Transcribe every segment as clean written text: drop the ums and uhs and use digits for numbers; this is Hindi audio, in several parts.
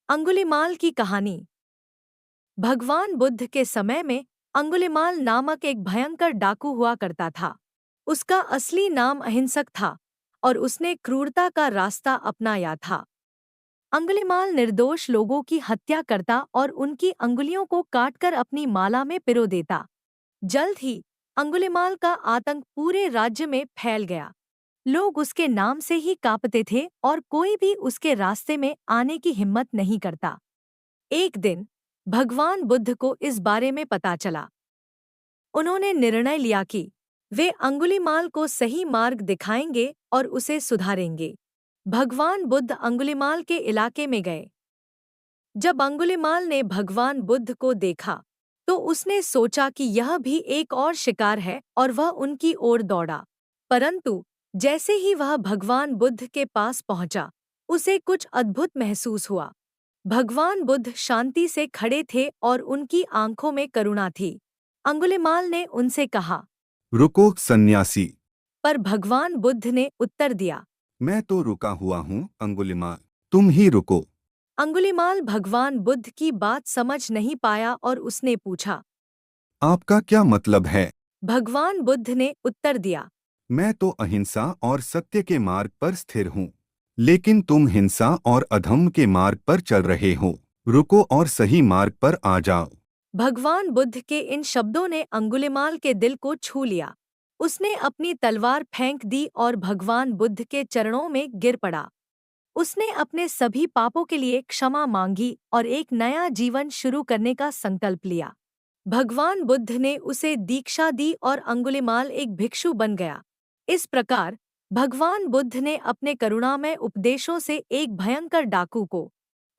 अंगुलिमाल की कहानी। भगवान बुद्ध के समय में अंगुलिमाल नामक एक भयंकर डाकू हुआ करता था। उसका असली नाम अहिंसक था और उसने क्रूरता का रास्ता अपनाया था। अंगुलिमाल निर्दोष लोगों की हत्या करता और उनकी अंगुलियों को काटकर अपनी माला में पिरो देता। जल्द ही अंगुलिमाल का आतंक पूरे राज्य में फैल गया। लोग उसके नाम से ही कांपते थे और कोई भी उसके रास्ते में आने की हिम्मत नहीं करता। एक दिन भगवान बुद्ध को इस बारे में पता चला। उन्होंने निर्णय लिया कि वे अंगुलिमाल को सही मार्ग दिखाएंगे और उसे सुधारेंगे। भगवान बुद्ध अंगुलिमाल के इलाके में गए। जब अंगुलिमाल ने भगवान बुद्ध को देखा तो उसने सोचा कि यह भी एक और शिकार है और वह उनकी ओर दौड़ा। परंतु जैसे ही वह भगवान बुद्ध के पास पहुंचा, उसे कुछ अद्भुत महसूस हुआ। भगवान बुद्ध शांति से खड़े थे और उनकी आंखों में करुणा थी। अंगुलिमाल ने उनसे कहा, रुको सन्यासी। पर भगवान बुद्ध ने उत्तर दिया। मैं तो रुका हुआ हूँ अंगुलिमाल, तुम ही रुको। अंगुलिमाल भगवान बुद्ध की बात समझ नहीं पाया और उसने पूछा। आपका क्या मतलब है? भगवान बुद्ध ने उत्तर दिया। मैं तो अहिंसा और सत्य के मार्ग पर स्थिर हूँ, लेकिन तुम हिंसा और अधर्म के मार्ग पर चल रहे हो। रुको और सही मार्ग पर आ जाओ। भगवान बुद्ध के इन शब्दों ने अंगुलिमाल के दिल को छू लिया। उसने अपनी तलवार फेंक दी और भगवान बुद्ध के चरणों में गिर पड़ा। उसने अपने सभी पापों के लिए क्षमा मांगी और एक नया जीवन शुरू करने का संकल्प लिया। भगवान बुद्ध ने उसे दीक्षा दी और अंगुलिमाल एक भिक्षु बन गया। इस प्रकार भगवान बुद्ध ने अपने करुणामय उपदेशों से एक भयंकर डाकू को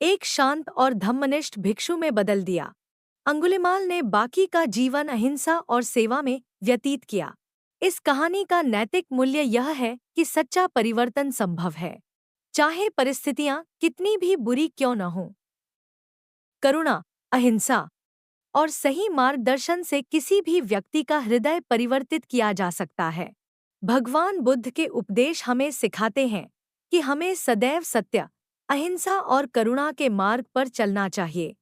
एक शांत और धम्मनिष्ठ भिक्षु में बदल दिया। अंगुलिमाल ने बाकी का जीवन अहिंसा और सेवा में व्यतीत किया। इस कहानी का नैतिक मूल्य यह है कि सच्चा परिवर्तन संभव है, चाहे परिस्थितियां कितनी भी बुरी क्यों न हों। करुणा, अहिंसा और सही मार्गदर्शन से किसी भी व्यक्ति का हृदय परिवर्तित किया जा सकता है। भगवान बुद्ध के उपदेश हमें सिखाते हैं कि हमें सदैव सत्य, अहिंसा और करुणा के मार्ग पर चलना चाहिए।